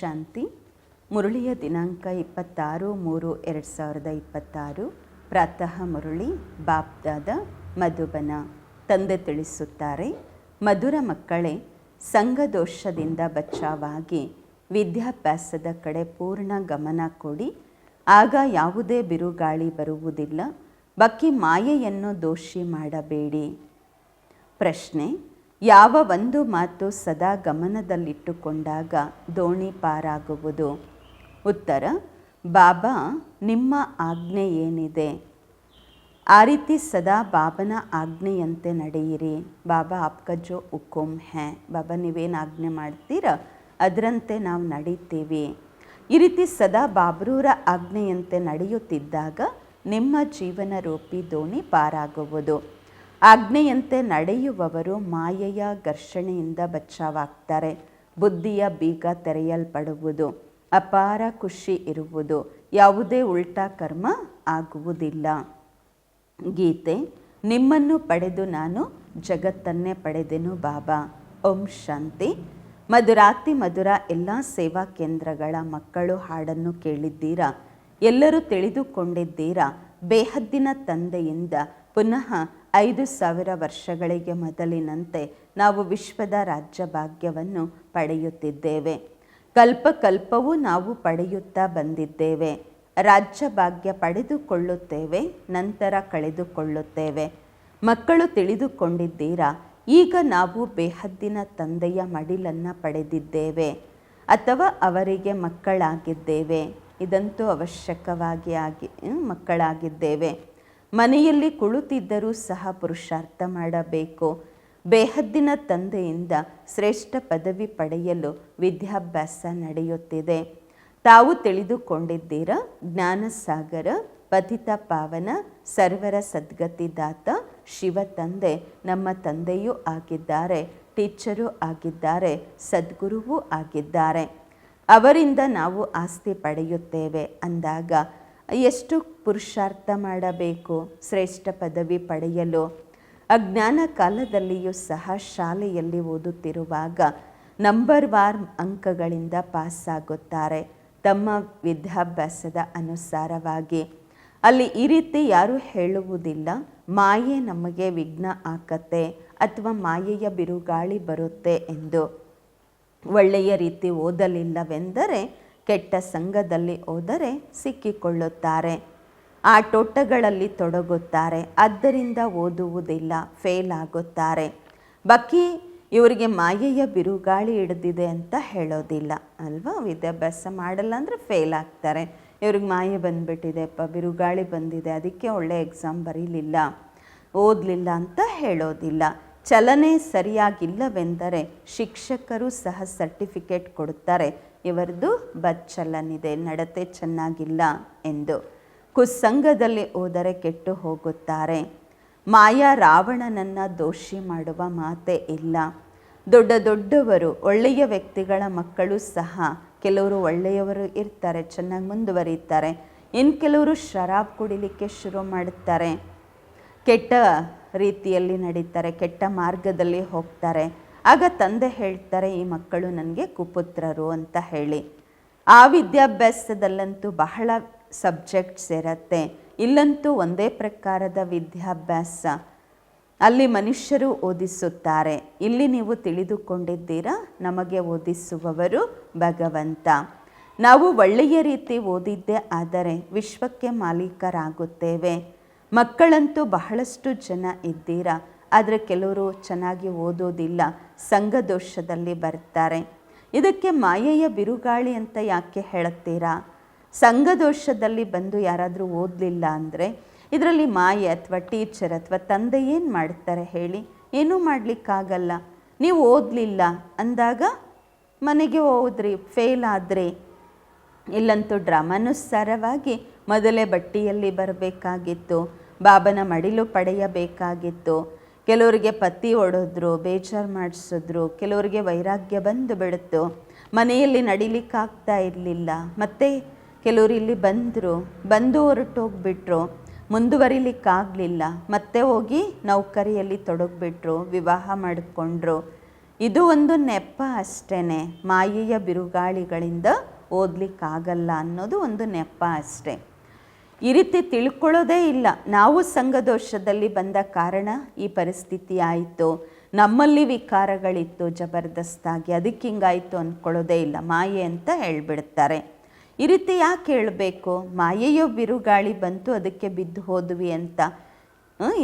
ಶಾಂತಿ. ಮುರಳಿಯ ದಿನಾಂಕ 26/3/2026. ಪ್ರಾತಃ ಮುರಳಿ ಬಾಪ್ದಾದ ಮಧುಬನ. ತಂದೆ ತಿಳಿಸುತ್ತಾರೆ, ಮಧುರ ಮಕ್ಕಳೇ, ಸಂಘದೋಷದಿಂದ ಬಚಾವಾಗಿ ವಿದ್ಯಾಭ್ಯಾಸದ ಕಡೆ ಪೂರ್ಣ ಗಮನ ಕೊಡಿ. ಆಗ ಯಾವುದೇ ಬಿರುಗಾಳಿ ಬರುವುದಿಲ್ಲ. ಬಾಕಿ ಮಾಯೆಯನ್ನು ದೋಷಿ ಮಾಡಬೇಡಿ. ಪ್ರಶ್ನೆ: ಯಾವ ಒಂದು ಮಾತು ಸದಾ ಗಮನದಲ್ಲಿಟ್ಟುಕೊಂಡಾಗ ದೋಣಿ ಪಾರಾಗುವುದು? ಉತ್ತರ: ಬಾಬಾ, ನಿಮ್ಮ ಆಜ್ಞೆ ಏನಿದೆ ಆ ರೀತಿ ಸದಾ ಬಾಬನ ಆಜ್ಞೆಯಂತೆ ನಡೆಯಿರಿ. ಬಾಬಾ ಆಪ್ಕಾ ಜೋ ಹುಕುಮ್ ಹೈ, ಬಾಬಾ ನೀವೇನು ಆಜ್ಞೆ ಮಾಡ್ತೀರಾ ಅದರಂತೆ ನಾವು ನಡೀತೀವಿ. ಈ ರೀತಿ ಸದಾ ಬಾಬ್ರೂರ ಆಜ್ಞೆಯಂತೆ ನಡೆಯುತ್ತಿದ್ದಾಗ ನಿಮ್ಮ ಜೀವನ ರೂಪಿ ದೋಣಿ ಪಾರಾಗುವುದು. ಆಜ್ಞೆಯಂತೆ ನಡೆಯುವವರು ಮಾಯೆಯ ಘರ್ಷಣೆಯಿಂದ ಬಚಾವಾಗ್ತಾರೆ. ಬುದ್ಧಿಯ ಬೀಗ ತೆರೆಯಲ್ಪಡುವುದು, ಅಪಾರ ಖುಷಿ ಇರುವುದು, ಯಾವುದೇ ಉಲ್ಟಾ ಕರ್ಮ ಆಗುವುದಿಲ್ಲ. ಗೀತೆ: ನಿಮ್ಮನ್ನು ಪಡೆದು ನಾನು ಜಗತ್ತನ್ನೇ ಪಡೆದೆನು ಬಾಬಾ. ಓಂ ಶಾಂತಿ. ಮಧುರಾತಿ ಮಧುರ ಎಲ್ಲ ಸೇವಾ ಕೇಂದ್ರಗಳ ಮಕ್ಕಳು ಹಾಡನ್ನು ಕೇಳಿದ್ದೀರಾ? ಎಲ್ಲರೂ ತಿಳಿದುಕೊಂಡಿದ್ದೀರಾ? ಬೇಹದ್ದಿನ ತಂದೆಯಿಂದ ಪುನಃ 5000 ವರ್ಷಗಳಿಗೆ ಮೊದಲಿನಂತೆ ನಾವು ವಿಶ್ವದ ರಾಜ್ಯ ಭಾಗ್ಯವನ್ನು ಪಡೆಯುತ್ತಿದ್ದೇವೆ. ಕಲ್ಪಕಲ್ಪವೂ ನಾವು ಪಡೆಯುತ್ತಾ ಬಂದಿದ್ದೇವೆ. ರಾಜ್ಯ ಭಾಗ್ಯ ಪಡೆದುಕೊಳ್ಳುತ್ತೇವೆ, ನಂತರ ಕಳೆದುಕೊಳ್ಳುತ್ತೇವೆ. ಮಕ್ಕಳು ತಿಳಿದುಕೊಂಡಿದ್ದೀರಾ? ಈಗ ನಾವು ಬೇಹದ್ದಿನ ತಂದೆಯ ಮಡಿಲನ್ನು ಪಡೆದಿದ್ದೇವೆ ಅಥವಾ ಅವರಿಗೆ ಮಕ್ಕಳಾಗಿದ್ದೇವೆ. ಇದಂತೂ ಅವಶ್ಯಕವಾಗಿ ಮಕ್ಕಳಾಗಿದ್ದೇವೆ. ಮನೆಯಲ್ಲಿ ಕುಳಿತಿದ್ದರೂ ಸಹ ಪುರುಷಾರ್ಥ ಮಾಡಬೇಕು. ಬೇಹದ್ದಿನ ತಂದೆಯಿಂದ ಶ್ರೇಷ್ಠ ಪದವಿ ಪಡೆಯಲು ವಿದ್ಯಾಭ್ಯಾಸ ನಡೆಯುತ್ತಿದೆ. ತಾವು ತಿಳಿದುಕೊಂಡಿದ್ದೀರಾ? ಜ್ಞಾನಸಾಗರ, ಪತಿತ ಪಾವನ, ಸರ್ವರ ಸದ್ಗತಿದಾತ ಶಿವ ತಂದೆ ನಮ್ಮ ತಂದೆಯೂ ಆಗಿದ್ದಾರೆ, ಟೀಚರೂ ಆಗಿದ್ದಾರೆ, ಸದ್ಗುರುವೂ ಆಗಿದ್ದಾರೆ. ಅವರಿಂದ ನಾವು ಆಸ್ತಿ ಪಡೆಯುತ್ತೇವೆ ಅಂದಾಗ ಎಷ್ಟು ಪುರುಷಾರ್ಥ ಮಾಡಬೇಕು ಶ್ರೇಷ್ಠ ಪದವಿ ಪಡೆಯಲು? ಅಜ್ಞಾನ ಕಾಲದಲ್ಲಿಯೂ ಸಹ ಶಾಲೆಯಲ್ಲಿ ಓದುತ್ತಿರುವಾಗ ನಂಬರ್ ವಾರ್ ಅಂಕಗಳಿಂದ ಪಾಸಾಗುತ್ತಾರೆ ತಮ್ಮ ವಿದ್ಯಾಭ್ಯಾಸದ ಅನುಸಾರವಾಗಿ. ಅಲ್ಲಿ ಈ ರೀತಿ ಯಾರೂ ಹೇಳುವುದಿಲ್ಲ, ಮಾಯೆ ನಮಗೆ ವಿಘ್ನ ಹಾಕತ್ತೆ ಅಥವಾ ಮಾಯೆಯ ಬಿರುಗಾಳಿ ಬರುತ್ತೆ ಎಂದು. ಒಳ್ಳೆಯ ರೀತಿ ಓದಲಿಲ್ಲವೆಂದರೆ, ಕೆಟ್ಟ ಸಂಘದಲ್ಲಿ ಹೋದರೆ ಸಿಕ್ಕಿಕೊಳ್ಳುತ್ತಾರೆ, ಆಟೋಟಗಳಲ್ಲಿ ತೊಡಗುತ್ತಾರೆ. ಆದ್ದರಿಂದ ಓದುವುದಿಲ್ಲ, ಫೇಲ್ ಆಗುತ್ತಾರೆ. ಬಾಕಿ ಇವರಿಗೆ ಮಾಯೆಯ ಬಿರುಗಾಳಿ ಹಿಡಿದಿದೆ ಅಂತ ಹೇಳೋದಿಲ್ಲ ಅಲ್ವಾ? ವಿದ್ಯಾಭ್ಯಾಸ ಮಾಡಲ್ಲ ಅಂದರೆ ಫೇಲ್ ಆಗ್ತಾರೆ. ಇವ್ರಿಗೆ ಮಾಯೆ ಬಂದುಬಿಟ್ಟಿದೆಪ್ಪ, ಬಿರುಗಾಳಿ ಬಂದಿದೆ, ಅದಕ್ಕೆ ಒಳ್ಳೆ ಎಕ್ಸಾಮ್ ಬರೀಲಿಲ್ಲ, ಓದಲಿಲ್ಲ ಅಂತ ಹೇಳೋದಿಲ್ಲ. ಚಲನೆ ಸರಿಯಾಗಿಲ್ಲವೆಂದರೆ ಶಿಕ್ಷಕರು ಸಹ ಸರ್ಟಿಫಿಕೇಟ್ ಕೊಡುತ್ತಾರೆ, ಇವರದು ಬಚ್ಚಲನಿದೆ, ನಡತೆ ಚೆನ್ನಾಗಿಲ್ಲ ಎಂದು. ಕುಸಂಗದಲ್ಲಿ ಹೋದರೆ ಕೆಟ್ಟು ಹೋಗುತ್ತಾರೆ. ಮಾಯಾ ರಾವಣನನ್ನು ದೋಷಿ ಮಾಡುವ ಮಾತೇ ಇಲ್ಲ. ದೊಡ್ಡ ದೊಡ್ಡವರು, ಒಳ್ಳೆಯ ವ್ಯಕ್ತಿಗಳ ಮಕ್ಕಳು ಸಹ ಕೆಲವರು ಒಳ್ಳೆಯವರು ಇರ್ತಾರೆ, ಚೆನ್ನಾಗಿ ಮುಂದುವರಿತಾರೆ. ಇನ್ನು ಕೆಲವರು ಶರಾಬ್ ಕುಡಿಲಿಕ್ಕೆ ಶುರು ಮಾಡುತ್ತಾರೆ, ಕೆಟ್ಟ ರೀತಿಯಲ್ಲಿ ನಡೀತಾರೆ, ಕೆಟ್ಟ ಮಾರ್ಗದಲ್ಲಿ ಹೋಗ್ತಾರೆ. ಆಗ ತಂದೆ ಹೇಳ್ತಾರೆ, ಈ ಮಕ್ಕಳು ನನಗೆ ಕುಪುತ್ರರು ಅಂತ ಹೇಳಿ. ಆ ವಿದ್ಯಾಭ್ಯಾಸದಲ್ಲಂತೂ ಬಹಳ ಸಬ್ಜೆಕ್ಟ್ಸ್ ಇರುತ್ತೆ. ಇಲ್ಲಂತೂ ಒಂದೇ ಪ್ರಕಾರದ ವಿದ್ಯಾಭ್ಯಾಸ. ಅಲ್ಲಿ ಮನುಷ್ಯರು ಓದಿಸುತ್ತಾರೆ. ಇಲ್ಲಿ ನೀವು ತಿಳಿದುಕೊಂಡಿದ್ದೀರಾ, ನಮಗೆ ಓದಿಸುವವರು ಭಗವಂತ. ನಾವು ಒಳ್ಳೆಯ ರೀತಿ ಓದಿದ್ದೇ ಆದರೆ ವಿಶ್ವಕ್ಕೆ ಮಾಲೀಕರಾಗುತ್ತೇವೆ. ಮಕ್ಕಳಂತೂ ಬಹಳಷ್ಟು ಜನ ಇದ್ದೀರಾ, ಆದರೆ ಕೆಲವರು ಚೆನ್ನಾಗಿ ಓದೋದಿಲ್ಲ, ಸಂಘದೋಷದಲ್ಲಿ ಬರ್ತಾರೆ. ಇದಕ್ಕೆ ಮಾಯೆಯ ಬಿರುಗಾಳಿ ಅಂತ ಯಾಕೆ ಹೇಳುತ್ತೀರಾ? ಸಂಘದೋಷದಲ್ಲಿ ಬಂದು ಯಾರಾದರೂ ಓದಲಿಲ್ಲ ಅಂದರೆ ಇದರಲ್ಲಿ ಮಾಯೆ ಅಥವಾ ಟೀಚರ್ ಅಥವಾ ತಂದೆ ಏನು ಮಾಡ್ತಾರೆ ಹೇಳಿ? ಏನೂ ಮಾಡಲಿಕ್ಕಾಗಲ್ಲ. ನೀವು ಓದಲಿಲ್ಲ ಅಂದಾಗ ಮನೆಗೆ ಹೋದ್ರಿ, ಫೇಲ್ ಆದರೆ, ಇಲ್ಲಂತೂ ಡ್ರಾಮಾನುಸಾರವಾಗಿ ಮೊದಲೇ ಬಟ್ಟಿಯಲ್ಲಿ ಬರಬೇಕಾಗಿತ್ತು, ಬಾಬನ ಮಡಿಲು ಪಡೆಯಬೇಕಾಗಿತ್ತು. ಕೆಲವರಿಗೆ ಪತಿ ಹೊಡೆದ್ರು, ಬೇಜಾರು ಮಾಡಿಸಿದ್ರು, ಕೆಲವರಿಗೆ ವೈರಾಗ್ಯ ಬಂದು ಬಿಡುತ್ತು, ಮನೆಯಲ್ಲಿ ನಡಿಲಿಕ್ಕಾಗ್ತಾ ಇರಲಿಲ್ಲ. ಮತ್ತು ಕೆಲವರು ಇಲ್ಲಿ ಬಂದು ಹೊರಟೋಗ್ಬಿಟ್ರು, ಮುಂದುವರಿಲಿಕ್ಕಾಗಲಿಲ್ಲ, ಮತ್ತೆ ಹೋಗಿ ನೌಕರಿಯಲ್ಲಿ ತೊಡಗಿಬಿಟ್ರು, ವಿವಾಹ ಮಾಡಿಕೊಂಡ್ರು. ಇದು ಒಂದು ನೆಪ ಅಷ್ಟೇ, ಮಾಯೆಯ ಬಿರುಗಾಳಿಗಳಿಂದ ಓದಲಿಕ್ಕಾಗಲ್ಲ ಅನ್ನೋದು ಒಂದು ನೆಪ ಅಷ್ಟೇ. ಈ ರೀತಿ ತಿಳ್ಕೊಳ್ಳೋದೇ ಇಲ್ಲ. ನಾವು ಸಂಘದೋಷದಲ್ಲಿ ಬಂದ ಕಾರಣ ಈ ಪರಿಸ್ಥಿತಿ ಆಯಿತು, ನಮ್ಮಲ್ಲಿ ವಿಕಾರಗಳಿತ್ತು ಜಬರ್ದಸ್ತಾಗಿ, ಅದಕ್ಕೆ ಹಿಂಗಾಯಿತು ಅಂದ್ಕೊಳ್ಳೋದೇ ಇಲ್ಲ, ಮಾಯೆ ಅಂತ ಹೇಳಿಬಿಡ್ತಾರೆ. ಈ ರೀತಿ ಯಾಕೆ ಹೇಳಬೇಕು? ಮಾಯೆಯೋ ಬಿರುಗಾಳಿ ಬಂತು ಅದಕ್ಕೆ ಬಿದ್ದು ಹೋದ್ವಿ ಅಂತ.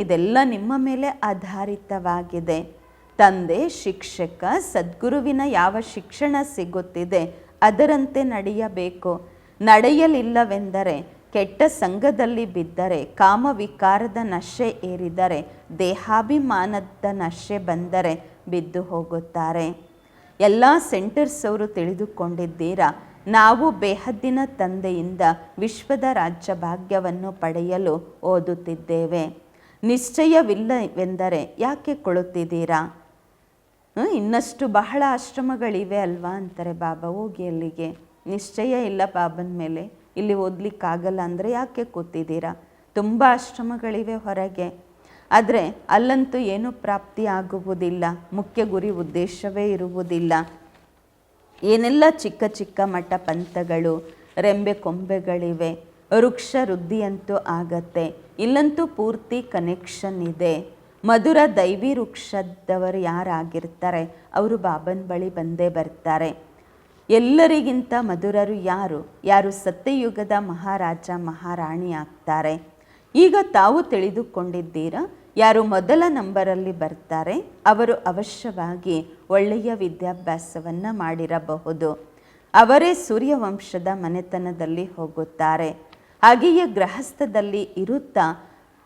ಇದೆಲ್ಲ ನಿಮ್ಮ ಮೇಲೆ ಆಧಾರಿತವಾಗಿದೆ. ತಂದೆ, ಶಿಕ್ಷಕ, ಸದ್ಗುರುವಿನ ಯಾವ ಶಿಕ್ಷಣ ಸಿಗುತ್ತಿದೆ ಅದರಂತೆ ನಡೆಯಬೇಕು. ನಡೆಯಲಿಲ್ಲವೆಂದರೆ, ಕೆಟ್ಟ ಸಂಘದಲ್ಲಿ ಬಿದ್ದರೆ, ಕಾಮವಿಕಾರದ ನಶೆ ಏರಿದರೆ, ದೇಹಾಭಿಮಾನದ ನಶೆ ಬಂದರೆ ಬಿದ್ದು ಹೋಗುತ್ತಾರೆ. ಎಲ್ಲ ಸೆಂಟರ್ಸ್ ಅವರು ತಿಳಿದುಕೊಂಡಿದ್ದೀರಾ, ನಾವು ಬೇಹದ್ದಿನ ತಂದೆಯಿಂದ ವಿಶ್ವದ ರಾಜ್ಯ ಭಾಗ್ಯವನ್ನು ಪಡೆಯಲು ಓದುತ್ತಿದ್ದೇವೆ. ನಿಶ್ಚಯವಿಲ್ಲವೆಂದರೆ ಯಾಕೆ ಕೊಳುತ್ತಿದ್ದೀರಾ? ಇನ್ನಷ್ಟು ಬಹಳ ಆಶ್ರಮಗಳಿವೆ ಅಲ್ವಾ ಅಂತಾರೆ ಬಾಬಾ. ಹೋಗಿ ಅಲ್ಲಿಗೆ. ನಿಶ್ಚಯ ಇಲ್ಲ ಬಾಬನ ಮೇಲೆ, ಇಲ್ಲಿ ಓದಲಿಕ್ಕಾಗಲ್ಲ ಅಂದರೆ ಯಾಕೆ ಕೂತಿದ್ದೀರಾ? ತುಂಬ ಆಶ್ರಮಗಳಿವೆ ಹೊರಗೆ. ಆದರೆ ಅಲ್ಲಂತೂ ಏನೂ ಪ್ರಾಪ್ತಿ ಆಗುವುದಿಲ್ಲ, ಮುಖ್ಯ ಗುರಿ ಉದ್ದೇಶವೇ ಇರುವುದಿಲ್ಲ. ಏನೆಲ್ಲ ಚಿಕ್ಕ ಚಿಕ್ಕ ಮಠ ಪಂಥಗಳು, ರೆಂಬೆ ಕೊಂಬೆಗಳಿವೆ, ವೃಕ್ಷ ವೃದ್ಧಿಯಂತೂ ಆಗತ್ತೆ. ಇಲ್ಲಂತೂ ಪೂರ್ತಿ ಕನೆಕ್ಷನ್ ಇದೆ. ಮಧುರ ದೈವಿ ವೃಕ್ಷದವರು ಯಾರಾಗಿರ್ತಾರೆ ಅವರು ಬಾಬನ ಬಳಿ ಬಂದೇ ಬರ್ತಾರೆ. ಎಲ್ಲರಿಗಿಂತ ಮಧುರರು ಯಾರು? ಯಾರು ಸತ್ಯಯುಗದ ಮಹಾರಾಜ ಮಹಾರಾಣಿ ಆಗ್ತಾರೆ. ಈಗ ತಾವು ತಿಳಿದುಕೊಂಡಿದ್ದೀರಾ, ಯಾರು ಮೊದಲ ನಂಬರಲ್ಲಿ ಬರ್ತಾರೆ ಅವರು ಅವಶ್ಯವಾಗಿ ಒಳ್ಳೆಯ ವಿದ್ಯಾಭ್ಯಾಸವನ್ನು ಮಾಡಿರಬಹುದು. ಅವರೇ ಸೂರ್ಯವಂಶದ ಮನೆತನದಲ್ಲಿ ಹೋಗುತ್ತಾರೆ. ಹಾಗೆಯೇ ಗೃಹಸ್ಥದಲ್ಲಿ ಇರುತ್ತಾ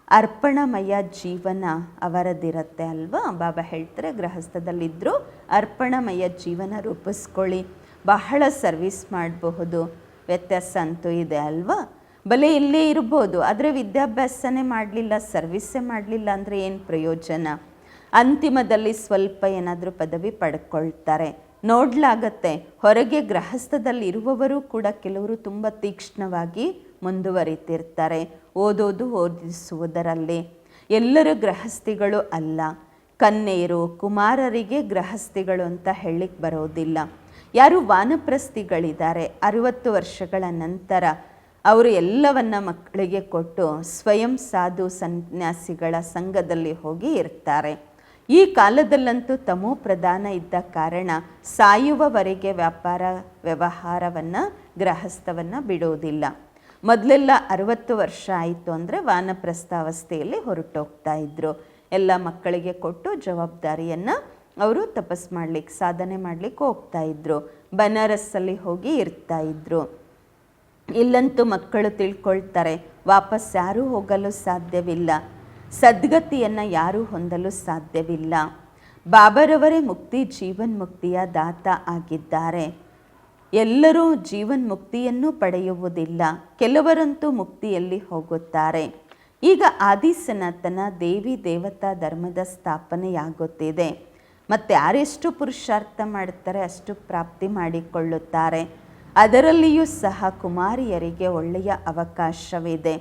ಅರ್ಪಣಮಯ ಜೀವನ ಅವರದಿರುತ್ತೆ ಅಲ್ವಾ. ಬಾಬಾ ಹೇಳ್ತಾರೆ, ಗೃಹಸ್ಥದಲ್ಲಿದ್ದರೂ ಅರ್ಪಣಮಯ ಜೀವನ ರೂಪಿಸ್ಕೊಳ್ಳಿ, ಬಹಳ ಸರ್ವಿಸ್ ಮಾಡಬಹುದು. ವ್ಯತ್ಯಾಸ ಅಂತೂ ಇದೆ ಅಲ್ವಾ. ಬಲೆ ಇಲ್ಲೇ ಇರ್ಬೋದು, ಆದರೆ ವಿದ್ಯಾಭ್ಯಾಸನೇ ಮಾಡಲಿಲ್ಲ, ಸರ್ವಿಸ್ಸೇ ಮಾಡಲಿಲ್ಲ ಅಂದರೆ ಏನು ಪ್ರಯೋಜನ? ಅಂತಿಮದಲ್ಲಿ ಸ್ವಲ್ಪ ಏನಾದರೂ ಪದವಿ ಪಡ್ಕೊಳ್ತಾರೆ. ನೋಡಲಾಗತ್ತೆ, ಹೊರಗೆ ಗೃಹಸ್ಥದಲ್ಲಿ ಇರುವವರು ಕೂಡ ಕೆಲವರು ತುಂಬ ತೀಕ್ಷ್ಣವಾಗಿ ಮುಂದುವರಿತಿರ್ತಾರೆ ಓದೋದು ಓದಿಸುವುದರಲ್ಲಿ. ಎಲ್ಲರೂ ಗೃಹಸ್ಥಿಗಳು ಅಲ್ಲ. ಕನ್ಯೆಯರು, ಕುಮಾರರಿಗೆ ಗೃಹಸ್ಥಿಗಳು ಅಂತ ಹೇಳಲಿಕ್ಕೆ ಬರೋದಿಲ್ಲ. ಯಾರು ವಾನಪ್ರಸ್ಥಿಗಳಿದ್ದಾರೆ 60 ವರ್ಷಗಳ ನಂತರ ಅವರು ಎಲ್ಲವನ್ನ ಮಕ್ಕಳಿಗೆ ಕೊಟ್ಟು ಸ್ವಯಂ ಸಾಧು ಸನ್ಯಾಸಿಗಳ ಸಂಘದಲ್ಲಿ ಹೋಗಿ ಇರ್ತಾರೆ. ಈ ಕಾಲದಲ್ಲಂತೂ ತಮೋ ಪ್ರಧಾನ ಇದ್ದ ಕಾರಣ ಸಾಯುವವರೆಗೆ ವ್ಯಾಪಾರ ವ್ಯವಹಾರವನ್ನು ಗೃಹಸ್ಥವನ್ನು ಬಿಡೋದಿಲ್ಲ. ಮೊದಲೆಲ್ಲ 60 ವರ್ಷ ಆಯಿತು ಅಂದರೆ ವಾನಪ್ರಸ್ಥ ಅವಸ್ಥೆಯಲ್ಲಿ ಹೊರಟೋಗ್ತಾ ಇದ್ರು. ಎಲ್ಲ ಮಕ್ಕಳಿಗೆ ಕೊಟ್ಟು ಜವಾಬ್ದಾರಿಯನ್ನು ಅವರು ತಪಸ್ ಮಾಡಲಿಕ್ಕೆ, ಸಾಧನೆ ಮಾಡಲಿಕ್ಕೆ ಹೋಗ್ತಾ ಇದ್ರು. ಬನಾರಸ್ಸಲ್ಲಿ ಹೋಗಿ ಇರ್ತಾ ಇದ್ರು. ಇಲ್ಲಂತೂ ಮಕ್ಕಳು ತಿಳ್ಕೊಳ್ತಾರೆ, ವಾಪಸ್ ಯಾರೂ ಹೋಗಲು ಸಾಧ್ಯವಿಲ್ಲ, ಸದ್ಗತಿಯನ್ನು ಯಾರೂ ಹೊಂದಲು ಸಾಧ್ಯವಿಲ್ಲ. ಬಾಬರವರೇ ಮುಕ್ತಿ ಜೀವನ್ಮುಕ್ತಿಯ ದಾತ ಆಗಿದ್ದಾರೆ. ಎಲ್ಲರೂ ಜೀವನ್ಮುಕ್ತಿಯನ್ನು ಪಡೆಯುವುದಿಲ್ಲ, ಕೆಲವರಂತೂ ಮುಕ್ತಿಯಲ್ಲಿ ಹೋಗುತ್ತಾರೆ. ಈಗ ಆದಿ ಸನಾತನ ದೇವಿ ದೇವತಾ ಧರ್ಮದ ಸ್ಥಾಪನೆಯಾಗುತ್ತಿದೆ. ಮತ್ತು ಯಾರೆಷ್ಟು ಪುರುಷಾರ್ಥ ಮಾಡುತ್ತಾರೆ ಅಷ್ಟು ಪ್ರಾಪ್ತಿ ಮಾಡಿಕೊಳ್ಳುತ್ತಾರೆ. ಅದರಲ್ಲಿಯೂ ಸಹ ಕುಮಾರಿಯರಿಗೆ ಒಳ್ಳೆಯ ಅವಕಾಶವಿದೆ.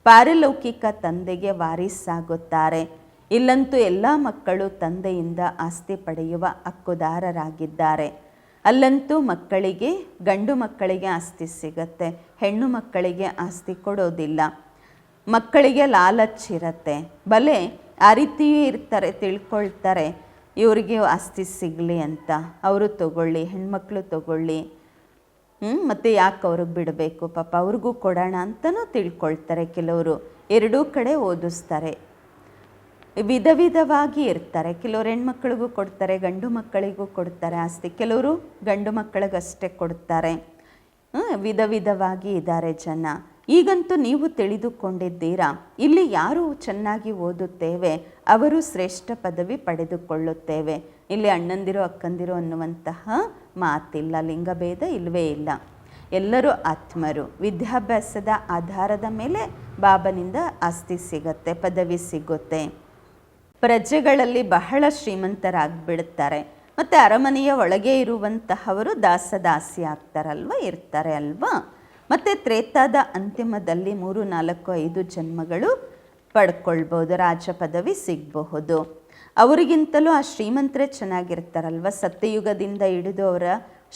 ಪಾರಲೌಕಿಕ ತಂದೆಗೆ ವಾರಿಸಾಗುತ್ತಾರೆ. ಇಲ್ಲಂತೂ ಎಲ್ಲ ಮಕ್ಕಳು ತಂದೆಯಿಂದ ಆಸ್ತಿ ಪಡೆಯುವ ಹಕ್ಕುದಾರರಾಗಿದ್ದಾರೆ. ಅಲ್ಲಂತೂ ಮಕ್ಕಳಿಗೆ, ಗಂಡು ಮಕ್ಕಳಿಗೆ ಆಸ್ತಿ ಸಿಗತ್ತೆ, ಹೆಣ್ಣು ಮಕ್ಕಳಿಗೆ ಆಸ್ತಿ ಕೊಡೋದಿಲ್ಲ. ಮಕ್ಕಳಿಗೆ ಲಾಲಚ್ಚಿರತ್ತೆ. ಬಲೆ ಆ ರೀತಿಯೂ ಇರ್ತಾರೆ, ತಿಳ್ಕೊಳ್ತಾರೆ ಇವರಿಗೆ ಆಸ್ತಿ ಸಿಗಲಿ ಅಂತ, ಅವರು ತಗೊಳ್ಳಿ, ಹೆಣ್ಮಕ್ಳು ತಗೊಳ್ಳಿ, ಮತ್ತು ಯಾಕೆ ಅವ್ರಿಗೆ ಬಿಡಬೇಕು, ಪಾಪ ಅವ್ರಿಗೂ ಕೊಡೋಣ ಅಂತಲೂ ತಿಳ್ಕೊಳ್ತಾರೆ. ಕೆಲವರು ಎರಡೂ ಕಡೆ ಓದಿಸ್ತಾರೆ, ವಿಧ ವಿಧವಾಗಿ ಇರ್ತಾರೆ. ಕೆಲವರು ಹೆಣ್ಮಕ್ಳಿಗೂ ಕೊಡ್ತಾರೆ, ಗಂಡು ಮಕ್ಕಳಿಗೂ ಕೊಡ್ತಾರೆ ಆಸ್ತಿ. ಕೆಲವರು ಗಂಡು ಮಕ್ಕಳಿಗಷ್ಟೇ ಕೊಡ್ತಾರೆ. ವಿಧ ವಿಧವಾಗಿ ಇದ್ದಾರೆ ಜನ. ಈಗಂತೂ ನೀವು ತಿಳಿದುಕೊಂಡಿದ್ದೀರಾ, ಇಲ್ಲಿ ಯಾರು ಚೆನ್ನಾಗಿ ಓದುತ್ತೇವೆ ಅವರು ಶ್ರೇಷ್ಠ ಪದವಿ ಪಡೆದುಕೊಳ್ಳುತ್ತೇವೆ. ಇಲ್ಲಿ ಅಣ್ಣಂದಿರೋ ಅಕ್ಕಂದಿರೋ ಅನ್ನುವಂತಹ ಮಾತಿಲ್ಲ, ಲಿಂಗಭೇದ ಇಲ್ಲವೇ ಇಲ್ಲ. ಎಲ್ಲರೂ ಆತ್ಮರು. ವಿದ್ಯಾಭ್ಯಾಸದ ಆಧಾರದ ಮೇಲೆ ಬಾಬನಿಂದ ಆಸ್ತಿ ಸಿಗುತ್ತೆ, ಪದವಿ ಸಿಗುತ್ತೆ. ಪ್ರಜೆಗಳಲ್ಲಿ ಬಹಳ ಶ್ರೀಮಂತರಾಗಿಬಿಡ್ತಾರೆ. ಮತ್ತು ಅರಮನೆಯ ಒಳಗೆ ಇರುವಂತಹವರು ದಾಸದಾಸಿ ಆಗ್ತಾರಲ್ವ, ಇರ್ತಾರೆ ಅಲ್ವಾ. ಮತ್ತು ತ್ರೇತಾದ ಅಂತಿಮದಲ್ಲಿ 3, 4, 5 ಜನ್ಮಗಳು ಪಡ್ಕೊಳ್ಬೋದು, ರಾಜ ಪದವಿ ಸಿಗಬಹುದು. ಅವರಿಗಿಂತಲೂ ಆ ಶ್ರೀಮಂತರೇ ಚೆನ್ನಾಗಿರ್ತಾರಲ್ವ. ಸತ್ಯಯುಗದಿಂದ ಹಿಡಿದು ಅವರ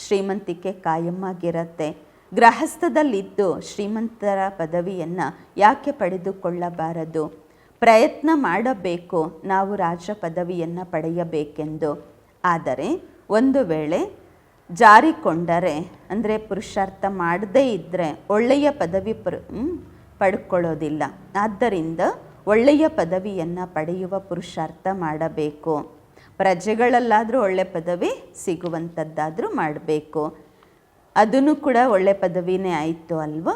ಶ್ರೀಮಂತಿಕೆ ಕಾಯಮ್ಮಾಗಿರತ್ತೆ. ಗೃಹಸ್ಥದಲ್ಲಿದ್ದು ಶ್ರೀಮಂತರ ಪದವಿಯನ್ನು ಯಾಕೆ ಪಡೆದುಕೊಳ್ಳಬಾರದು? ಪ್ರಯತ್ನ ಮಾಡಬೇಕು ನಾವು ರಾಜ ಪದವಿಯನ್ನು ಪಡೆಯಬೇಕೆಂದು. ಆದರೆ ಒಂದು ವೇಳೆ ಜಾರಿಕೊಂಡರೆ, ಅಂದರೆ ಪುರುಷಾರ್ಥ ಮಾಡದೇ ಇದ್ದರೆ ಒಳ್ಳೆಯ ಪದವಿ ಪಡ್ಕೊಳ್ಳೋದಿಲ್ಲ. ಆದ್ದರಿಂದ ಒಳ್ಳೆಯ ಪದವಿಯನ್ನು ಪಡೆಯುವ ಪುರುಷಾರ್ಥ ಮಾಡಬೇಕು. ಪ್ರಜೆಗಳಲ್ಲಾದರೂ ಒಳ್ಳೆಯ ಪದವಿ ಸಿಗುವಂಥದ್ದಾದರೂ ಮಾಡಬೇಕು. ಅದನ್ನು ಕೂಡ ಒಳ್ಳೆಯ ಪದವಿನೇ ಆಯಿತು ಅಲ್ವಾ.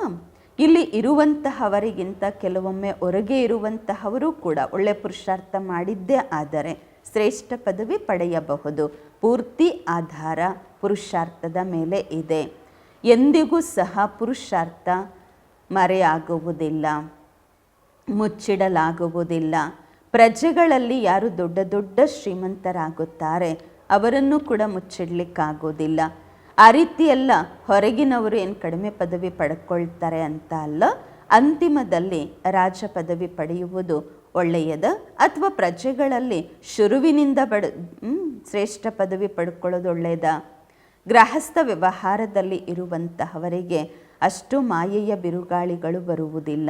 ಇಲ್ಲಿ ಇರುವಂತಹವರಿಗಿಂತ ಕೆಲವೊಮ್ಮೆ ಹೊರಗೆ ಇರುವಂತಹವರು ಕೂಡ ಒಳ್ಳೆ ಪುರುಷಾರ್ಥ ಮಾಡಿದ್ದೇ ಆದರೆ ಶ್ರೇಷ್ಠ ಪದವಿ ಪಡೆಯಬಹುದು. ಪೂರ್ತಿ ಆಧಾರ ಪುರುಷಾರ್ಥದ ಮೇಲೆ ಇದೆ. ಎಂದಿಗೂ ಸಹ ಪುರುಷಾರ್ಥ ಮರೆಯಾಗುವುದಿಲ್ಲ, ಮುಚ್ಚಿಡಲಾಗುವುದಿಲ್ಲ. ಪ್ರಜೆಗಳಲ್ಲಿ ಯಾರು ದೊಡ್ಡ ದೊಡ್ಡ ಶ್ರೀಮಂತರಾಗುತ್ತಾರೆ ಅವರನ್ನು ಕೂಡ ಮುಚ್ಚಿಡಲಿಕ್ಕಾಗೋದಿಲ್ಲ. ಆ ರೀತಿಯೆಲ್ಲ ಹೊರಗಿನವರು ಏನು ಕಡಿಮೆ ಪದವಿ ಪಡ್ಕೊಳ್ತಾರೆ ಅಂತ ಅಲ್ಲ. ಅಂತಿಮದಲ್ಲಿ ರಾಜ ಪದವಿ ಪಡೆಯುವುದು ಒಳ್ಳೆಯದ, ಅಥವಾ ಪ್ರಜೆಗಳಲ್ಲಿ ಶುರುವಿನಿಂದ ಶ್ರೇಷ್ಠ ಪದವಿ ಪಡ್ಕೊಳ್ಳೋದು ಒಳ್ಳೆಯದ? ಗೃಹಸ್ಥ ವ್ಯವಹಾರದಲ್ಲಿ ಇರುವಂತಹವರಿಗೆ ಅಷ್ಟು ಮಾಯೆಯ ಬಿರುಗಾಳಿಗಳು ಬರುವುದಿಲ್ಲ.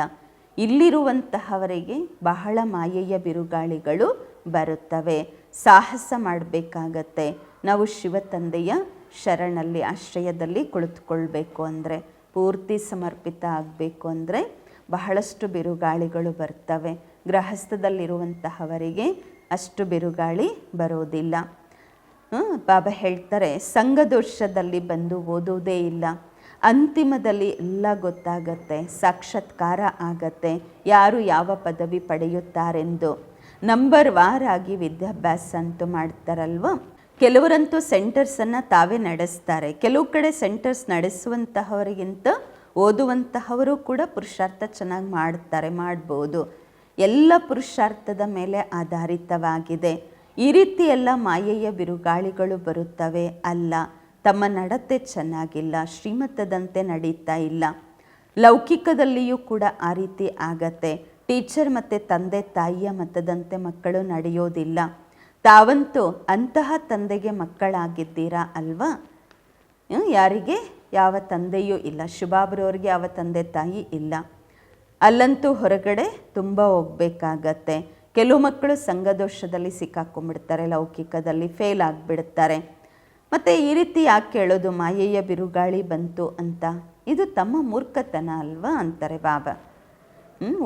ಇಲ್ಲಿರುವಂತಹವರಿಗೆ ಬಹಳ ಮಾಯೆಯ ಬಿರುಗಾಳಿಗಳು ಬರುತ್ತವೆ. ಸಾಹಸ ಮಾಡಬೇಕಾಗತ್ತೆ. ನಾವು ಶಿವ ತಂದೆಯ ಶರಣಲ್ಲಿ ಆಶ್ರಯದಲ್ಲಿ ಕುಳಿತುಕೊಳ್ಬೇಕು ಅಂದರೆ, ಪೂರ್ತಿ ಸಮರ್ಪಿತ ಆಗಬೇಕು ಅಂದರೆ ಬಹಳಷ್ಟು ಬಿರುಗಾಳಿಗಳು ಬರ್ತವೆ. ಗೃಹಸ್ಥದಲ್ಲಿರುವಂತಹವರಿಗೆ ಅಷ್ಟು ಬಿರುಗಾಳಿ ಬರೋದಿಲ್ಲ. ಬಾಬಾ ಹೇಳ್ತಾರೆ, ಸಂಘದೋಷದಲ್ಲಿ ಬಂದು ಓದುವುದೇ ಇಲ್ಲ. ಅಂತಿಮದಲ್ಲಿ ಎಲ್ಲ ಗೊತ್ತಾಗತ್ತೆ, ಸಾಕ್ಷಾತ್ಕಾರ ಆಗತ್ತೆ, ಯಾರು ಯಾವ ಪದವಿ ಪಡೆಯುತ್ತಾರೆಂದು. ನಂಬರ್ ವಾರಾಗಿ ವಿದ್ಯಾಭ್ಯಾಸ ಅಂತೂ ಮಾಡ್ತಾರಲ್ವ. ಕೆಲವರಂತೂ ಸೆಂಟರ್ಸನ್ನು ತಾವೇ ನಡೆಸ್ತಾರೆ. ಕೆಲವು ಕಡೆ ಸೆಂಟರ್ಸ್ ನಡೆಸುವಂತಹವರಿಗಿಂತ ಓದುವಂತಹವರು ಕೂಡ ಪುರುಷಾರ್ಥ ಚೆನ್ನಾಗಿ ಮಾಡ್ಬೋದು. ಎಲ್ಲ ಪುರುಷಾರ್ಥದ ಮೇಲೆ ಆಧಾರಿತವಾಗಿದೆ. ಈ ರೀತಿ ಎಲ್ಲ ಮಾಯೆಯ ಬಿರುಗಾಳಿಗಳು ಬರುತ್ತವೆ ಅಲ್ಲ. ತಮ್ಮ ನಡತೆ ಚೆನ್ನಾಗಿಲ್ಲ, ಶ್ರೀಮತದಂತೆ ನಡೀತಾ ಇಲ್ಲ. ಲೌಕಿಕದಲ್ಲಿಯೂ ಕೂಡ ಆ ರೀತಿ ಆಗತ್ತೆ. ಟೀಚರ್ ಮತ್ತು ತಂದೆ ತಾಯಿಯ ಮತದಂತೆ ಮಕ್ಕಳು ನಡೆಯೋದಿಲ್ಲ. ತಾವಂತೂ ಅಂತಹ ತಂದೆಗೆ ಮಕ್ಕಳಾಗಿದ್ದೀರಾ ಅಲ್ವಾ? ಯಾರಿಗೆ ಯಾವ ತಂದೆಯೂ ಇಲ್ಲ. ಶುಭಾಬ್ರವ್ರಿಗೆ ಯಾವ ತಂದೆ ತಾಯಿ ಇಲ್ಲ. ಅಲ್ಲಂತೂ ಹೊರಗಡೆ ತುಂಬ ಹೋಗಬೇಕಾಗತ್ತೆ. ಕೆಲವು ಮಕ್ಕಳು ಸಂಘದೋಷದಲ್ಲಿ ಸಿಕ್ಕಾಕೊಂಡ್ಬಿಡ್ತಾರೆ, ಲೌಕಿಕದಲ್ಲಿ ಫೇಲ್ ಆಗಿಬಿಡ್ತಾರೆ. ಮತ್ತು ಈ ರೀತಿ ಯಾಕೆ ಕೇಳೋದು, ಮಾಯೆಯ ಬಿರುಗಾಳಿ ಬಂತು ಅಂತ? ಇದು ತಮ್ಮ ಮೂರ್ಖತನ ಅಲ್ವಾ ಅಂತಾರೆ ಬಾಬಾ.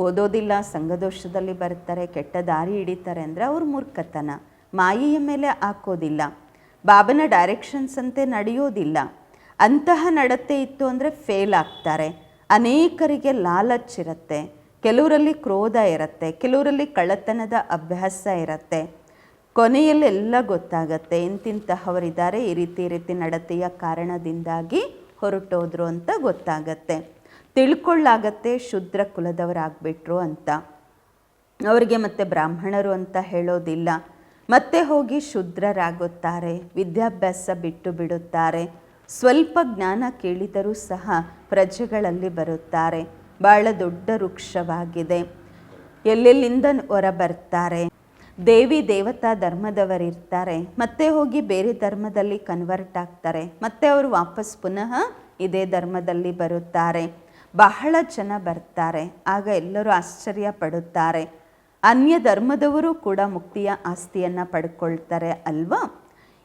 ಓದೋದಿಲ್ಲ, ಸಂಘದೋಷದಲ್ಲಿ ಬರ್ತಾರೆ, ಕೆಟ್ಟ ದಾರಿ ಹಿಡಿತಾರೆ ಅಂದರೆ ಅವ್ರ ಮೂರ್ಖತನ. ಮಾಯೆಯ ಮೇಲೆ ಹಾಕೋದಿಲ್ಲ, ಬಾಬನ ಡೈರೆಕ್ಷನ್ಸ್ ಅಂತೆ ನಡೆಯೋದಿಲ್ಲ. ಅಂತಹ ನಡತೆ ಇತ್ತು ಅಂದರೆ ಫೇಲ್ ಆಗ್ತಾರೆ. ಅನೇಕರಿಗೆ ಲಾಲಚ್ಚಿರುತ್ತೆ, ಕೆಲವರಲ್ಲಿ ಕ್ರೋಧ ಇರುತ್ತೆ, ಕೆಲವರಲ್ಲಿ ಕಳ್ಳತನದ ಅಭ್ಯಾಸ ಇರುತ್ತೆ. ಕೊನೆಯಲ್ಲಿ ಎಲ್ಲ ಗೊತ್ತಾಗತ್ತೆ, ಇಂತಿಂತಹವರಿದ್ದಾರೆ, ಈ ರೀತಿ ನಡತೆಯ ಕಾರಣದಿಂದಾಗಿ ಹೊರಟೋದ್ರು ಅಂತ ಗೊತ್ತಾಗತ್ತೆ. ತಿಳ್ಕೊಳ್ಳಾಗತ್ತೆ ಶೂದ್ರ ಕುಲದವರಾಗ್ಬಿಟ್ರು ಅಂತ. ಅವರಿಗೆ ಮತ್ತೆ ಬ್ರಾಹ್ಮಣರು ಅಂತ ಹೇಳೋದಿಲ್ಲ. ಮತ್ತೆ ಹೋಗಿ ಶೂದ್ರರಾಗುತ್ತಾರೆ, ವಿದ್ಯಾಭ್ಯಾಸ ಬಿಟ್ಟು ಬಿಡುತ್ತಾರೆ. ಸ್ವಲ್ಪ ಜ್ಞಾನ ಕೇಳಿದರೂ ಸಹ ಪ್ರಜೆಗಳಲ್ಲಿ ಬರುತ್ತಾರೆ. ಬಹಳ ದೊಡ್ಡ ವೃಕ್ಷವಾಗಿದೆ. ಎಲ್ಲೆಲ್ಲಿಂದ ಹೊರ ಬರ್ತಾರೆ. ದೇವಿ ದೇವತಾ ಧರ್ಮದವರಿರ್ತಾರೆ, ಮತ್ತೆ ಹೋಗಿ ಬೇರೆ ಧರ್ಮದಲ್ಲಿ ಕನ್ವರ್ಟ್ ಆಗ್ತಾರೆ. ಮತ್ತೆ ಅವರು ವಾಪಸ್ ಪುನಃ ಇದೇ ಧರ್ಮದಲ್ಲಿ ಬರುತ್ತಾರೆ. ಬಹಳ ಜನ ಬರ್ತಾರೆ. ಆಗ ಎಲ್ಲರೂ ಆಶ್ಚರ್ಯ ಪಡುತ್ತಾರೆ. ಅನ್ಯ ಧರ್ಮದವರು ಕೂಡ ಮುಕ್ತಿಯ ಆಸ್ತಿಯನ್ನು ಪಡ್ಕೊಳ್ತಾರೆ ಅಲ್ವಾ.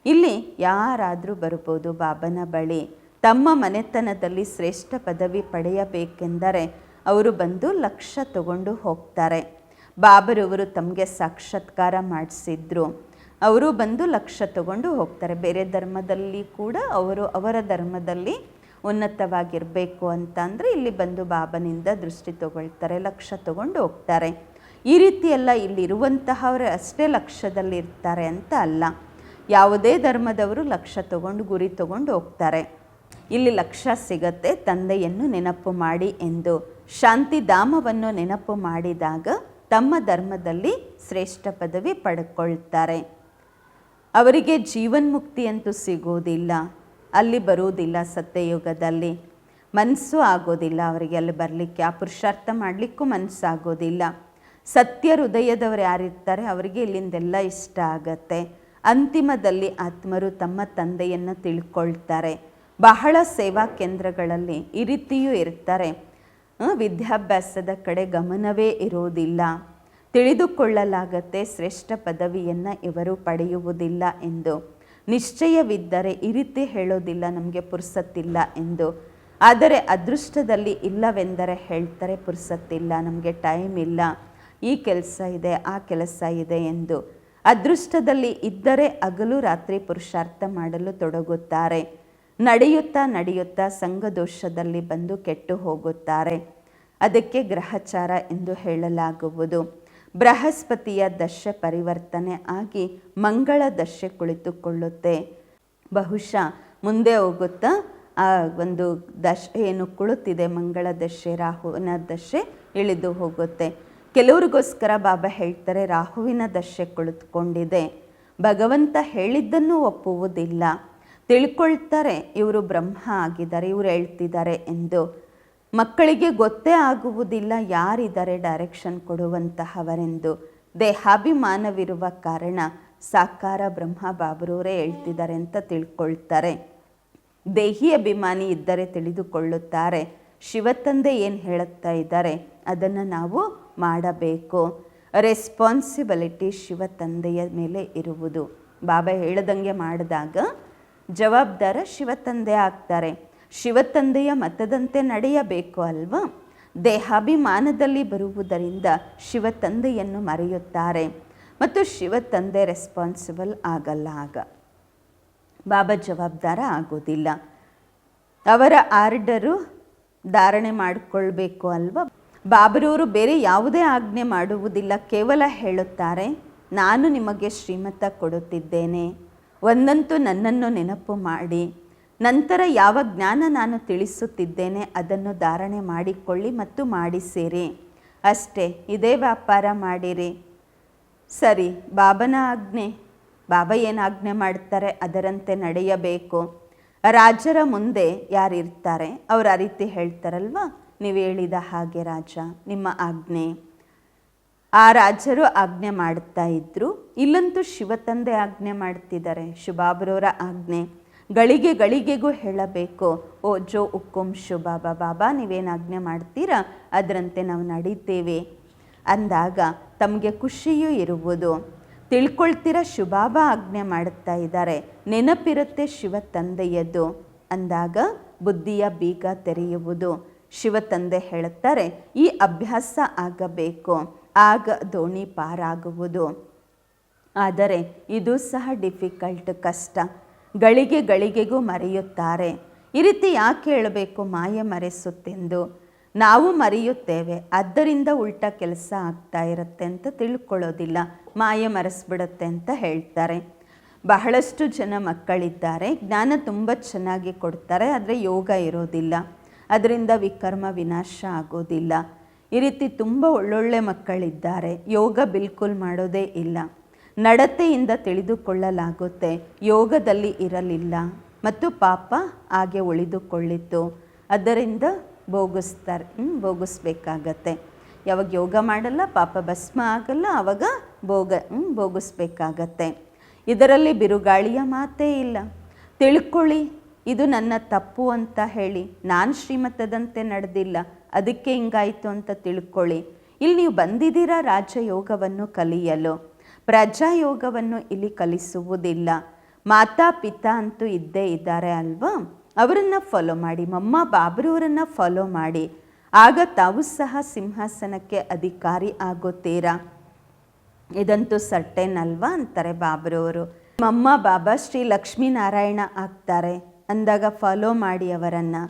ಇಲ್ಲಿ ಯಾರಾದರೂ ಬರ್ಬೋದು ಬಾಬನ ಬಳಿ. ತಮ್ಮ ಮನೆತನದಲ್ಲಿ ಶ್ರೇಷ್ಠ ಪದವಿ ಪಡೆಯಬೇಕೆಂದರೆ ಅವರು ಬಂದು ಲಕ್ಷ್ಯ ತಗೊಂಡು ಹೋಗ್ತಾರೆ. ಬಾಬರವರು ತಮಗೆ ಸಾಕ್ಷಾತ್ಕಾರ ಮಾಡಿಸಿದ್ರು, ಅವರು ಬಂದು ಲಕ್ಷ್ಯ ತಗೊಂಡು ಹೋಗ್ತಾರೆ. ಬೇರೆ ಧರ್ಮದಲ್ಲಿ ಕೂಡ ಅವರ ಧರ್ಮದಲ್ಲಿ ಉನ್ನತವಾಗಿರಬೇಕು ಅಂತ ಅಂದರೆ ಇಲ್ಲಿ ಬಂದು ಬಾಬನಿಂದ ದೃಷ್ಟಿ ತಗೊಳ್ತಾರೆ, ಲಕ್ಷ್ಯ ತಗೊಂಡು ಹೋಗ್ತಾರೆ. ಈ ರೀತಿ ಎಲ್ಲ ಇಲ್ಲಿರುವಂತಹವರು ಅಷ್ಟೇ ಲಕ್ಷ್ಯದಲ್ಲಿ ಇರ್ತಾರೆ ಅಂತ ಅಲ್ಲ. ಯಾವುದೇ ಧರ್ಮದವರು ಲಕ್ಷ್ಯ ತಗೊಂಡು ಗುರಿ ತಗೊಂಡು ಹೋಗ್ತಾರೆ. ಇಲ್ಲಿ ಲಕ್ಷ್ಯ ಸಿಗತ್ತೆ, ತಂದೆಯನ್ನು ನೆನಪು ಮಾಡಿ ಎಂದು. ಶಾಂತಿಧಾಮವನ್ನು ನೆನಪು ಮಾಡಿದಾಗ ತಮ್ಮ ಧರ್ಮದಲ್ಲಿ ಶ್ರೇಷ್ಠ ಪದವಿ ಪಡ್ಕೊಳ್ತಾರೆ. ಅವರಿಗೆ ಜೀವನ್ಮುಕ್ತಿ ಅಂತೂ ಸಿಗೋದಿಲ್ಲ, ಅಲ್ಲಿ ಬರುವುದಿಲ್ಲ. ಸತ್ಯಯುಗದಲ್ಲಿ ಮನಸ್ಸು ಆಗೋದಿಲ್ಲ ಅವರಿಗೆ ಅಲ್ಲಿ ಬರಲಿಕ್ಕೆ, ಆ ಪುರುಷಾರ್ಥ ಮಾಡಲಿಕ್ಕೂ ಮನಸ್ಸಾಗೋದಿಲ್ಲ. ಸತ್ಯ ಹೃದಯದವರು ಯಾರಿರ್ತಾರೆ ಅವರಿಗೆ ಇಲ್ಲಿಂದೆಲ್ಲ ಇಷ್ಟ ಆಗತ್ತೆ. ಅಂತಿಮದಲ್ಲಿ ಆತ್ಮರು ತಮ್ಮ ತಂದೆಯನ್ನು ತಿಳ್ಕೊಳ್ತಾರೆ. ಬಹಳ ಸೇವಾ ಕೇಂದ್ರಗಳಲ್ಲಿ ಈ ರೀತಿಯೂ ಇರ್ತಾರೆ. ವಿದ್ಯಾಭ್ಯಾಸದ ಕಡೆ ಗಮನವೇ ಇರೋದಿಲ್ಲ. ತಿಳಿದುಕೊಳ್ಳಲಾಗತ್ತೆ ಶ್ರೇಷ್ಠ ಪದವಿಯನ್ನು ಇವರು ಪಡೆಯುವುದಿಲ್ಲ ಎಂದು. ನಿಶ್ಚಯವಿದ್ದರೆ ಈ ರೀತಿ ಹೇಳೋದಿಲ್ಲ ನಮಗೆ ಪುರ್ಸತ್ತಿಲ್ಲ ಎಂದು. ಆದರೆ ಅದೃಷ್ಟದಲ್ಲಿ ಇಲ್ಲವೆಂದರೆ ಹೇಳ್ತಾರೆ ಪುರ್ಸತ್ತಿಲ್ಲ, ನಮಗೆ ಟೈಮ್ ಇಲ್ಲ, ಈ ಕೆಲಸ ಇದೆ, ಆ ಕೆಲಸ ಇದೆ ಎಂದು. ಅದೃಷ್ಟದಲ್ಲಿ ಇದ್ದರೆ ಹಗಲು ರಾತ್ರಿ ಪುರುಷಾರ್ಥ ಮಾಡಲು ತೊಡಗುತ್ತಾರೆ. ನಡೆಯುತ್ತಾ ಸಂಘದೋಷದಲ್ಲಿ ಬಂದು ಕೆಟ್ಟು ಹೋಗುತ್ತಾರೆ. ಅದಕ್ಕೆ ಗ್ರಹಚಾರ ಎಂದು ಹೇಳಲಾಗುವುದು. ಬೃಹಸ್ಪತಿಯ ದಶೆ ಪರಿವರ್ತನೆ ಆಗಿ ಮಂಗಳ ದಶೆ ಕುಳಿತುಕೊಳ್ಳುತ್ತೆ. ಬಹುಶಃ ಮುಂದೆ ಹೋಗುತ್ತಾ ಆ ಒಂದು ದಶೆ ಏನು ಕುಳಿತಿದೆ ಮಂಗಳ ದಶೆ, ರಾಹುವಿನ ದಶೆ ಇಳಿದು ಹೋಗುತ್ತೆ. ಕೆಲವ್ರಿಗೋಸ್ಕರ ಬಾಬಾ ಹೇಳ್ತಾರೆ ರಾಹುವಿನ ದಶೆ ಕುಳಿತುಕೊಂಡಿದೆ, ಭಗವಂತ ಹೇಳಿದ್ದನ್ನು ಒಪ್ಪುವುದಿಲ್ಲ. ತಿಳ್ಕೊಳ್ತಾರೆ ಇವರು ಬ್ರಹ್ಮ ಆಗಿದ್ದಾರೆ, ಇವರು ಹೇಳ್ತಿದ್ದಾರೆ ಎಂದು. ಮಕ್ಕಳಿಗೆ ಗೊತ್ತೇ ಆಗುವುದಿಲ್ಲ ಯಾರಿದ್ದಾರೆ ಡೈರೆಕ್ಷನ್ ಕೊಡುವಂತಹವರೆಂದು. ದೇಹಾಭಿಮಾನವಿರುವ ಕಾರಣ ಸಾಕಾರ ಬ್ರಹ್ಮ ಬಾಬರವರೇ ಹೇಳ್ತಿದ್ದಾರೆ ಅಂತ ತಿಳ್ಕೊಳ್ತಾರೆ. ದೇಹಿ ಅಭಿಮಾನಿ ಇದ್ದರೆ ತಿಳಿದುಕೊಳ್ಳುತ್ತಾರೆ ಶಿವತಂದೆ ಏನು ಹೇಳುತ್ತಾ ಇದ್ದಾರೆ ಅದನ್ನು ನಾವು ಮಾಡಬೇಕು. ರೆಸ್ಪಾನ್ಸಿಬಿಲಿಟಿ ಶಿವತಂದೆಯ ಮೇಲೆ ಇರುವುದು. ಬಾಬಾ ಹೇಳ್ದಂಗೆ ಮಾಡಿದಾಗ ಜವಾಬ್ದಾರ ಶಿವತಂದೆ ಆಗ್ತಾರೆ. ಶಿವತಂದೆಯ ಮತದಂತೆ ನಡೆಯಬೇಕು ಅಲ್ವಾ. ದೇಹಾಭಿಮಾನದಲ್ಲಿ ಬರುವುದರಿಂದ ಶಿವತಂದೆಯನ್ನು ಮರೆಯುತ್ತಾರೆ ಮತ್ತು ಶಿವತಂದೆ ರೆಸ್ಪಾನ್ಸಿಬಲ್ ಆಗಲ್ಲ. ಆಗ ಬಾಬಾ ಜವಾಬ್ದಾರ ಆಗೋದಿಲ್ಲ. ಅವರ ಆರ್ಡರು ಧಾರಣೆ ಮಾಡಿಕೊಳ್ಬೇಕು ಅಲ್ವಾ. ಬಾಬರವರು ಬೇರೆ ಯಾವುದೇ ಆಜ್ಞೆ ಮಾಡುವುದಿಲ್ಲ, ಕೇವಲ ಹೇಳುತ್ತಾರೆ ನಾನು ನಿಮಗೆ ಶ್ರೀಮತ ಕೊಡುತ್ತಿದ್ದೇನೆ, ಒಂದಂತೂ ನನ್ನನ್ನು ನೆನಪು ಮಾಡಿ, ನಂತರ ಯಾವ ಜ್ಞಾನ ನಾನು ತಿಳಿಸುತ್ತಿದ್ದೇನೆ ಅದನ್ನು ಧಾರಣೆ ಮಾಡಿಕೊಳ್ಳಿ ಮತ್ತು ಮಾಡಿಸಿರಿ ಅಷ್ಟೇ. ಇದೇ ವ್ಯಾಪಾರ ಮಾಡಿರಿ. ಸರಿ, ಬಾಬನ ಆಜ್ಞೆ, ಬಾಬಾ ಏನು ಆಜ್ಞೆ ಮಾಡ್ತಾರೆ ಅದರಂತೆ ನಡೆಯಬೇಕು. ರಾಜರ ಮುಂದೆ ಯಾರಿರ್ತಾರೆ ಅವರು ಆ ರೀತಿ ಹೇಳ್ತಾರಲ್ವ, ನೀವು ಹೇಳಿದ ಹಾಗೆ ರಾಜ ನಿಮ್ಮ ಆಜ್ಞೆ. ಆ ರಾಜರು ಆಜ್ಞೆ ಮಾಡ್ತಾ ಇದ್ರು. ಇಲ್ಲಂತೂ ಶಿವತಂದೆ ಆಜ್ಞೆ ಮಾಡ್ತಿದ್ದಾರೆ, ಶುಭಾಬರವರ ಆಜ್ಞೆ. ಗಳಿಗೆಗೂ ಹೇಳಬೇಕು, ಓ ಜೋ ಹುಕ್ಕುಂ ಶುಭಾಬಾ, ಬಾಬಾ ನೀವೇನು ಆಜ್ಞೆ ಮಾಡ್ತೀರಾ ಅದರಂತೆ ನಾವು ನಡೀತೇವೆ ಅಂದಾಗ ತಮಗೆ ಖುಷಿಯೂ ಇರುವುದು. ತಿಳ್ಕೊಳ್ತೀರ ಶುಭಾಬಾ ಆಜ್ಞೆ ಮಾಡುತ್ತಾ ಇದ್ದಾರೆ, ನೆನಪಿರುತ್ತೆ ಶಿವತಂದೆಯದು ಅಂದಾಗ ಬುದ್ಧಿಯ ಬೀಗ ತೆರೆಯುವುದು. ಶಿವತಂದೆ ಹೇಳುತ್ತಾರೆ ಈ ಅಭ್ಯಾಸ ಆಗಬೇಕು, ಆಗ ದೋಣಿ ಪಾರಾಗುವುದು. ಆದರೆ ಇದು ಸಹ ಡಿಫಿಕಲ್ಟ್, ಕಷ್ಟ. ಗಳಿಗೆಗೂ ಮರೆಯುತ್ತಾರೆ. ಈ ರೀತಿ ಯಾಕೆ ಹೇಳಬೇಕು ಮಾಯೆ ಮರೆಸುತ್ತೆಂದು. ನಾವು ಮರೆಯುತ್ತೇವೆ, ಆದ್ದರಿಂದ ಉಲ್ಟಾ ಕೆಲಸ ಆಗ್ತಾ ಇರುತ್ತೆ ಅಂತ ತಿಳ್ಕೊಳ್ಳೋದಿಲ್ಲ, ಮಾಯೆ ಮರೆಸ್ಬಿಡುತ್ತೆ ಅಂತ ಹೇಳ್ತಾರೆ. ಬಹಳಷ್ಟು ಜನ ಮಕ್ಕಳಿದ್ದಾರೆ, ಜ್ಞಾನ ತುಂಬ ಚೆನ್ನಾಗಿ ಕೊಡ್ತಾರೆ, ಆದರೆ ಯೋಗ ಇರೋದಿಲ್ಲ, ಅದರಿಂದ ವಿಕರ್ಮ ವಿನಾಶ ಆಗೋದಿಲ್ಲ. ಈ ರೀತಿ ತುಂಬ ಒಳ್ಳೊಳ್ಳೆ ಮಕ್ಕಳಿದ್ದಾರೆ, ಯೋಗ ಬಿಲ್ಕುಲ್ ಮಾಡೋದೇ ಇಲ್ಲ. ನಡತೆಯಿಂದ ತಿಳಿದುಕೊಳ್ಳಲಾಗುತ್ತೆ, ಯೋಗದಲ್ಲಿ ಇರಲಿಲ್ಲ ಮತ್ತು ಪಾಪ ಹಾಗೆ ಉಳಿದುಕೊಳ್ಳಿತು, ಅದರಿಂದ ಭೋಗಿಸ್ಬೇಕಾಗತ್ತೆ. ಯಾವಾಗ ಯೋಗ ಮಾಡಲ್ಲ ಪಾಪ ಭಸ್ಮ ಆಗಲ್ಲ, ಆವಾಗ ಭೋಗಿಸ್ಬೇಕಾಗತ್ತೆ. ಇದರಲ್ಲಿ ಬಿರುಗಾಳಿಯ ಮಾತೇ ಇಲ್ಲ. ತಿಳ್ಕೊಳ್ಳಿ ಇದು ನನ್ನ ತಪ್ಪು ಅಂತ ಹೇಳಿ, ನಾನು ಶ್ರೀಮತದಂತೆ ನಡೆದಿಲ್ಲ ಅದಕ್ಕೆ ಹಿಂಗಾಯಿತು ಅಂತ ತಿಳ್ಕೊಳ್ಳಿ. ಇಲ್ಲಿ ನೀವು ಬಂದಿದ್ದೀರಾ ರಾಜಯೋಗವನ್ನು ಕಲಿಯಲು, ಪ್ರಜಾಯೋಗವನ್ನು ಇಲ್ಲಿ ಕಲಿಸುವುದಿಲ್ಲ. ಮಾತಾ ಪಿತಾ ಅಂತೂ ಇದ್ದೇ ಇದ್ದಾರೆ ಅಲ್ವಾ, ಅವರನ್ನು ಫಾಲೋ ಮಾಡಿ, ಮಮ್ಮ ಬಾಬರವರನ್ನು ಫಾಲೋ ಮಾಡಿ, ಆಗ ತಾವು ಸಹ ಸಿಂಹಾಸನಕ್ಕೆ ಅಧಿಕಾರಿ ಆಗುತ್ತೀರಾ. ಇದಂತೂ ಸರ್ಟೇನ್ ಅಲ್ವಾ ಅಂತಾರೆ ಬಾಬರವರು. ಮಮ್ಮ ಬಾಬಾ ಶ್ರೀ ಲಕ್ಷ್ಮೀನಾರಾಯಣ ಆಗ್ತಾರೆ ಅಂದಾಗ ಫಾಲೋ ಮಾಡಿ ಅವರನ್ನು.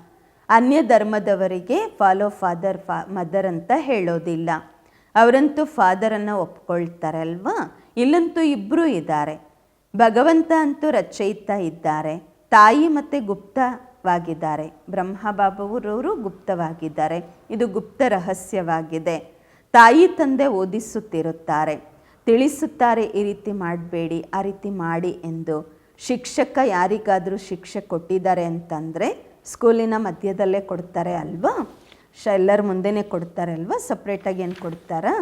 ಅನ್ಯ ಧರ್ಮದವರಿಗೆ ಫಾಲೋ ಫಾದರ್ ಮದರ್ ಅಂತ ಹೇಳೋದಿಲ್ಲ, ಅವರಂತೂ ಫಾದರನ್ನು ಒಪ್ಕೊಳ್ತಾರೆ ಅಲ್ವಾ. ಇಲ್ಲಂತೂ ಇಬ್ಬರೂ ಇದ್ದಾರೆ, ಭಗವಂತ ಅಂತೂ ರಚಯಿತ ಇದ್ದಾರೆ, ತಾಯಿ ಮತ್ತು ಗುಪ್ತವಾಗಿದ್ದಾರೆ. ಬ್ರಹ್ಮ ಬಾಬಾರವರು ಗುಪ್ತವಾಗಿದ್ದಾರೆ, ಇದು ಗುಪ್ತ ರಹಸ್ಯವಾಗಿದೆ. ತಾಯಿ ತಂದೆ ಓದಿಸುತ್ತಿರುತ್ತಾರೆ, ತಿಳಿಸುತ್ತಾರೆ ಈ ರೀತಿ ಮಾಡಬೇಡಿ ಆ ರೀತಿ ಮಾಡಿ ಎಂದು. ಶಿಕ್ಷಕ ಯಾರಿಗಾದರೂ ಶಿಕ್ಷೆ ಕೊಟ್ಟಿದ್ದಾರೆ ಅಂತಂದರೆ ಸ್ಕೂಲಿನ ಮಧ್ಯದಲ್ಲೇ ಕೊಡ್ತಾರೆ ಅಲ್ವಾ. ಎಲ್ಲರ ಮುಂದೆನೇ ಕೊಡ್ತಾರಲ್ವ, ಸಪ್ರೇಟಾಗಿ ಏನು ಕೊಡ್ತಾರಾ?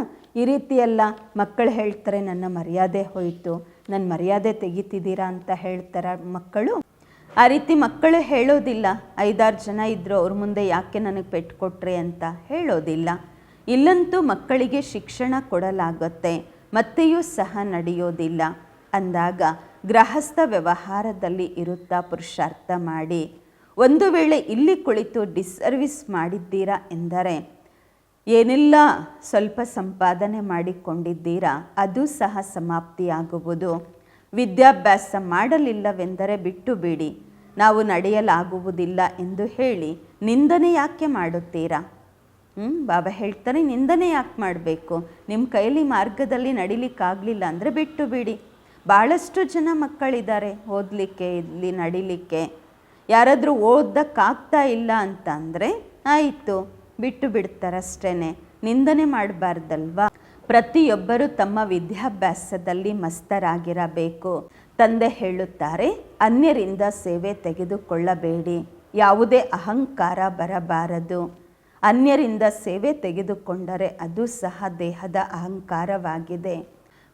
ಈ ರೀತಿಯೆಲ್ಲ ಮಕ್ಕಳು ಹೇಳ್ತಾರೆ, ನನ್ನ ಮರ್ಯಾದೆ ಹೋಯಿತು, ನನ್ನ ಮರ್ಯಾದೆ ತೆಗಿತಿದ್ದೀರಾ ಅಂತ ಹೇಳ್ತಾರೆ ಮಕ್ಕಳು. ಆ ರೀತಿ ಮಕ್ಕಳು ಹೇಳೋದಿಲ್ಲ. 5-6 ಜನ ಇದ್ದರು, ಅವ್ರ ಮುಂದೆ ಯಾಕೆ ನನಗೆ ಪೆಟ್ಟು ಕೊಟ್ರಿ ಅಂತ ಹೇಳೋದಿಲ್ಲ. ಇಲ್ಲಂತೂ ಮಕ್ಕಳಿಗೆ ಶಿಕ್ಷಣ ಕೊಡಲಾಗುತ್ತೆ, ಮತ್ತೆಯೂ ಸಹ ನಡೆಯೋದಿಲ್ಲ. ಅಂದಾಗ ಗೃಹಸ್ಥ ವ್ಯವಹಾರದಲ್ಲಿ ಇರುತ್ತಾ ಪುರುಷಾರ್ಥ ಮಾಡಿ. ಒಂದು ವೇಳೆ ಇಲ್ಲಿ ಕುಳಿತು ಡಿಸರ್ವಿಸ್ ಮಾಡಿದ್ದೀರಾ ಎಂದರೆ, ಏನೆಲ್ಲ ಸ್ವಲ್ಪ ಸಂಪಾದನೆ ಮಾಡಿಕೊಂಡಿದ್ದೀರಾ ಅದು ಸಹ ಸಮಾಪ್ತಿಯಾಗುವುದು. ವಿದ್ಯಾಭ್ಯಾಸ ಮಾಡಲಿಲ್ಲವೆಂದರೆ ಬಿಟ್ಟು ಬಿಡಿ, ನಾವು ನಡೆಯಲಾಗುವುದಿಲ್ಲ ಎಂದು ಹೇಳಿ ನಿಂದನೆ ಯಾಕೆ ಮಾಡುತ್ತೀರಾ? ಬಾಬಾ ಹೇಳ್ತಾರೆ, ನಿಂದನೆ ಯಾಕೆ ಮಾಡಬೇಕು? ನಿಮ್ಮ ಕೈಲಿ ಮಾರ್ಗದಲ್ಲಿ ನಡಿಲಿಕ್ಕಾಗಲಿಲ್ಲ ಅಂದರೆ ಬಿಟ್ಟು ಬಿಡಿ. ಭಾಳಷ್ಟು ಜನ ಮಕ್ಕಳಿದ್ದಾರೆ ಓದಲಿಕ್ಕೆ, ಇಲ್ಲಿ ನಡಿಲಿಕ್ಕೆ. ಯಾರಾದರೂ ಓದೋಕ್ಕಾಗ್ತಾ ಇಲ್ಲ ಅಂತ ಅಂದರೆ ಆಯಿತು, ಬಿಟ್ಟು ಬಿಡ್ತಾರಷ್ಟೇ. ನಿಂದನೆ ಮಾಡಬಾರ್ದಲ್ವಾ? ಪ್ರತಿಯೊಬ್ಬರೂ ತಮ್ಮ ವಿದ್ಯಾಭ್ಯಾಸದಲ್ಲಿ ಮಸ್ತರಾಗಿರಬೇಕು. ತಂದೆ ಹೇಳುತ್ತಾರೆ, ಅನ್ಯರಿಂದ ಸೇವೆ ತೆಗೆದುಕೊಳ್ಳಬೇಡಿ, ಯಾವುದೇ ಅಹಂಕಾರ ಬರಬಾರದು. ಅನ್ಯರಿಂದ ಸೇವೆ ತೆಗೆದುಕೊಂಡರೆ ಅದು ಸಹ ದೇಹದ ಅಹಂಕಾರವಾಗಿದೆ.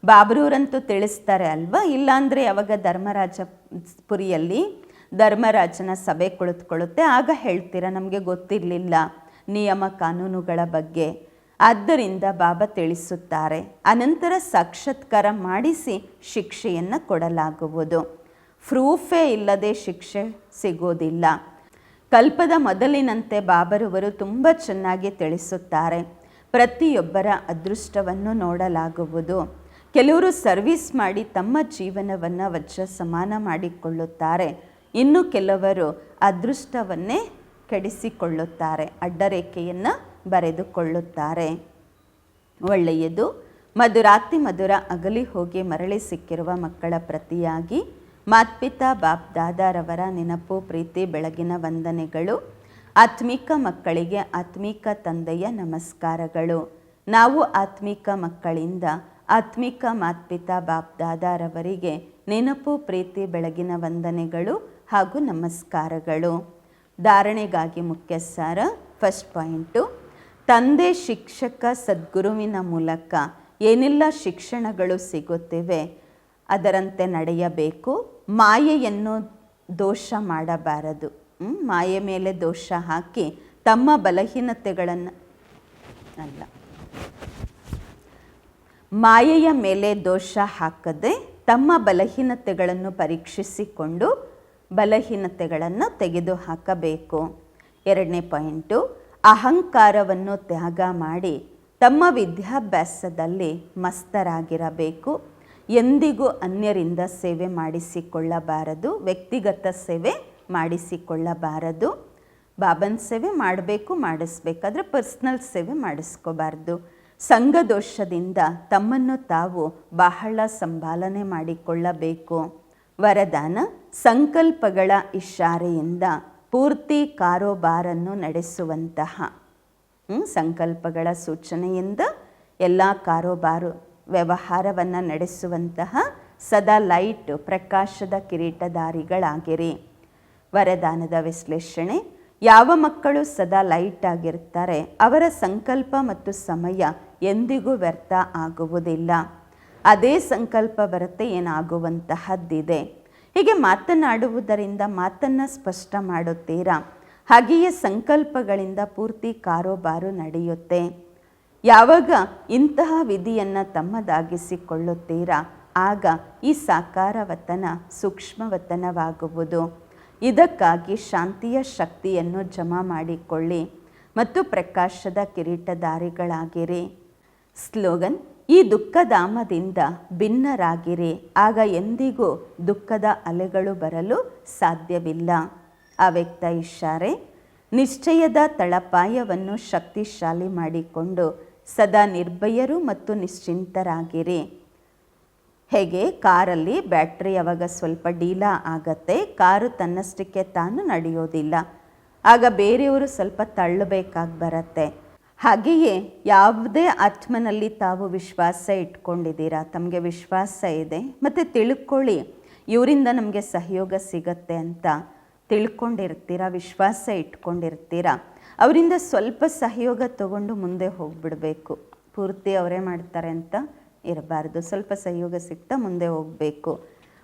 ಬಾಬ್ರೂರಂತೂ ತಿಳಿಸ್ತಾರೆ ಅಲ್ವಾ, ಇಲ್ಲಾಂದರೆ ಯಾವಾಗ ಧರ್ಮರಾಜಪುರಿಯಲ್ಲಿ ಧರ್ಮರಾಜನ ಸಭೆ ಕುಳಿತುಕೊಳ್ಳುತ್ತೆ, ಆಗ ಹೇಳ್ತೀರಾ ನಮಗೆ ಗೊತ್ತಿರಲಿಲ್ಲ ನಿಯಮ ಕಾನೂನುಗಳ ಬಗ್ಗೆ. ಆದ್ದರಿಂದ ಬಾಬಾ ತಿಳಿಸುತ್ತಾರೆ, ಅನಂತರ ಸಾಕ್ಷಾತ್ಕಾರ ಮಾಡಿಸಿ ಶಿಕ್ಷೆಯನ್ನು ಕೊಡಲಾಗುವುದು. ಪ್ರೂಫೇ ಇಲ್ಲದೆ ಶಿಕ್ಷೆ ಸಿಗೋದಿಲ್ಲ. ಕಲ್ಪದ ಮೊದಲಿನಂತೆ ಬಾಬರವರು ತುಂಬ ಚೆನ್ನಾಗಿ ತಿಳಿಸುತ್ತಾರೆ, ಪ್ರತಿಯೊಬ್ಬರ ಅದೃಷ್ಟವನ್ನು ನೋಡಲಾಗುವುದು. ಕೆಲವರು ಸರ್ವಿಸ್ ಮಾಡಿ ತಮ್ಮ ಜೀವನವನ್ನು ವಜ್ರ ಸಮಾನ ಮಾಡಿಕೊಳ್ಳುತ್ತಾರೆ, ಇನ್ನು ಕೆಲವರು ಅದೃಷ್ಟವನ್ನೇ ಕೆಡಿಸಿಕೊಳ್ಳುತ್ತಾರೆ, ಅಡ್ಡರೇಖೆಯನ್ನು ಬರೆದುಕೊಳ್ಳುತ್ತಾರೆ. ಒಳ್ಳೆಯದು. ಮಧುರಾತಿ ಮಧುರ ಅಗಲಿ ಹೋಗಿ ಮರಳಿ ಸಿಕ್ಕಿರುವ ಮಕ್ಕಳ ಪ್ರತಿಯಾಗಿ ಮಾತ್ಪಿತಾ ಬಾಪ್ ದಾದಾರವರ ನೆನಪು, ಪ್ರೀತಿ, ಬೆಳಗಿನ ವಂದನೆಗಳು. ಆತ್ಮಿಕ ಮಕ್ಕಳಿಗೆ ಆತ್ಮಿಕ ತಂದೆಯ ನಮಸ್ಕಾರಗಳು. ನಾವು ಆತ್ಮಿಕ ಮಕ್ಕಳಿಂದ ಆತ್ಮಿಕ ಮಾತ್ಪಿತಾ ಬಾಪ್ ದಾದಾರವರಿಗೆ ನೆನಪು, ಪ್ರೀತಿ, ಬೆಳಗಿನ ವಂದನೆಗಳು ಹಾಗೂ ನಮಸ್ಕಾರಗಳು. ಧಾರಣೆಗಾಗಿ ಮುಖ್ಯ ಸಾರ. ಫಸ್ಟ್ ಪಾಯಿಂಟು, ತಂದೆ ಶಿಕ್ಷಕ ಸದ್ಗುರುವಿನ ಮೂಲಕ ಏನೆಲ್ಲ ಶಿಕ್ಷಣಗಳು ಸಿಗುತ್ತಿವೆ ಅದರಂತೆ ನಡೆಯಬೇಕು. ಮಾಯೆಯನ್ನು ದೋಷ ಮಾಡಬಾರದು. ಮಾಯೆ ಮೇಲೆ ದೋಷ ಹಾಕಿ ತಮ್ಮ ಬಲಹೀನತೆಗಳನ್ನು ಅಲ್ಲ, ಮಾಯೆಯ ಮೇಲೆ ದೋಷ ಹಾಕದೆ ತಮ್ಮ ಬಲಹೀನತೆಗಳನ್ನು ಪರೀಕ್ಷಿಸಿಕೊಂಡು ಬಲಹೀನತೆಗಳನ್ನು ತೆಗೆದುಹಾಕಬೇಕು. 2ನೇ ಪಾಯಿಂಟು, ಅಹಂಕಾರವನ್ನು ತ್ಯಾಗ ಮಾಡಿ ತಮ್ಮ ವಿದ್ಯಾಭ್ಯಾಸದಲ್ಲಿ ಮಸ್ತರಾಗಿರಬೇಕು. ಎಂದಿಗೂ ಅನ್ಯರಿಂದ ಸೇವೆ ಮಾಡಿಸಿಕೊಳ್ಳಬಾರದು, ವ್ಯಕ್ತಿಗತ ಸೇವೆ ಮಾಡಿಸಿಕೊಳ್ಳಬಾರದು. ಬಾಬನ ಸೇವೆ ಮಾಡಬೇಕು, ಮಾಡಿಸ್ಬೇಕಾದ್ರೆ ಪರ್ಸ್ನಲ್ ಸೇವೆ ಮಾಡಿಸ್ಕೋಬಾರ್ದು. ಸಂಘದೋಷದಿಂದ ತಮ್ಮನ್ನು ತಾವು ಬಹಳ ಸಂಭಾಲನೆ ಮಾಡಿಕೊಳ್ಳಬೇಕು. ವರದಾನ, ಸಂಕಲ್ಪಗಳ ಇಶಾರೆಯಿಂದ ಪೂರ್ತಿ ಕಾರೋಬಾರನ್ನು ನಡೆಸುವಂತಹ, ಸಂಕಲ್ಪಗಳ ಸೂಚನೆಯಿಂದ ಎಲ್ಲ ಕಾರೋಬಾರು ವ್ಯವಹಾರವನ್ನು ನಡೆಸುವಂತಹ ಸದಾ ಲೈಟ್ ಪ್ರಕಾಶದ ಕಿರೀಟಧಾರಿಗಳಾಗಿರಿ. ವರದಾನದ ವಿಶ್ಲೇಷಣೆ, ಯಾವ ಮಕ್ಕಳು ಸದಾ ಲೈಟ್ ಆಗಿರ್ತಾರೆ ಅವರ ಸಂಕಲ್ಪ ಮತ್ತು ಸಮಯ ಎಂದಿಗೂ ವ್ಯರ್ಥ ಆಗುವುದಿಲ್ಲ. ಅದೇ ಸಂಕಲ್ಪ ಬರುತ್ತೆ ಏನಾಗುವಂತಹದ್ದಿದೆ. ಹೀಗೆ ಮಾತನಾಡುವುದರಿಂದ ಮಾತನ್ನು ಸ್ಪಷ್ಟ ಮಾಡುತ್ತೀರಾ, ಹಾಗೆಯೇ ಸಂಕಲ್ಪಗಳಿಂದ ಪೂರ್ತಿ ಕಾರೋಬಾರು ನಡೆಯುತ್ತೆ. ಯಾವಾಗ ಇಂತಹ ವಿಧಿಯನ್ನು ತಮ್ಮದಾಗಿಸಿಕೊಳ್ಳುತ್ತೀರಾ ಆಗ ಈ ಸಾಕಾರವತನ ಸೂಕ್ಷ್ಮವತನವಾಗುವುದು. ಇದಕ್ಕಾಗಿ ಶಾಂತಿಯ ಶಕ್ತಿಯನ್ನು ಜಮಾ ಮಾಡಿಕೊಳ್ಳಿ ಮತ್ತು ಪ್ರಕಾಶದ ಕಿರೀಟಧಾರಿಗಳಾಗಿರಿ. ಸ್ಲೋಗನ್, ಈ ದುಃಖಧಾಮದಿಂದ ಭಿನ್ನರಾಗಿರಿ, ಆಗ ಎಂದಿಗೂ ದುಃಖದ ಅಲೆಗಳು ಬರಲು ಸಾಧ್ಯವಿಲ್ಲ. ಅವ್ಯಕ್ತ ಇಶಾರೆ, ನಿಶ್ಚಯದ ತಳಪಾಯವನ್ನು ಶಕ್ತಿಶಾಲಿ ಮಾಡಿಕೊಂಡು ಸದಾ ನಿರ್ಭಯರು ಮತ್ತು ನಿಶ್ಚಿಂತರಾಗಿರಿ. ಹೇಗೆ ಕಾರಲ್ಲಿ ಬ್ಯಾಟ್ರಿ ಯಾವಾಗ ಸ್ವಲ್ಪ ಡೀಲಾ ಆಗತ್ತೆ, ಕಾರು ತನ್ನಷ್ಟಕ್ಕೆ ತಾನು ನಡೆಯೋದಿಲ್ಲ, ಆಗ ಬೇರೆಯವರು ಸ್ವಲ್ಪ ತಳ್ಳಬೇಕಾಗಿ ಬರುತ್ತೆ. ಹಾಗೆಯೇ ಯಾವುದೇ ಆತ್ಮನಲ್ಲಿ ತಾವು ವಿಶ್ವಾಸ ಇಟ್ಕೊಂಡಿದ್ದೀರಾ, ತಮಗೆ ವಿಶ್ವಾಸ ಇದೆ ಮತ್ತು ತಿಳ್ಕೊಳ್ಳಿ ಇವರಿಂದ ನಮಗೆ ಸಹಯೋಗ ಸಿಗತ್ತೆ ಅಂತ ತಿಳ್ಕೊಂಡಿರ್ತೀರ, ವಿಶ್ವಾಸ ಇಟ್ಕೊಂಡಿರ್ತೀರ. ಅವರಿಂದ ಸ್ವಲ್ಪ ಸಹಯೋಗ ತಗೊಂಡು ಮುಂದೆ ಹೋಗಿಬಿಡಬೇಕು. ಪೂರ್ತಿ ಅವರೇ ಮಾಡ್ತಾರೆ ಅಂತ ಇರಬಾರ್ದು. ಸ್ವಲ್ಪ ಸಹಯೋಗ ಸಿಗ್ತಾ ಮುಂದೆ ಹೋಗಬೇಕು.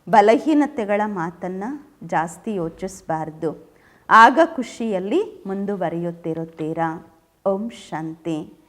ಬಲಹೀನತೆಗಳ ಮಾತನ್ನು ಜಾಸ್ತಿ ಯೋಚಿಸಬಾರ್ದು. ಆಗ ಖುಷಿಯಲ್ಲಿ ಮುಂದುವರಿಯುತ್ತಿರುತ್ತೀರಾ. ಓಂ ಶಾಂತಿ.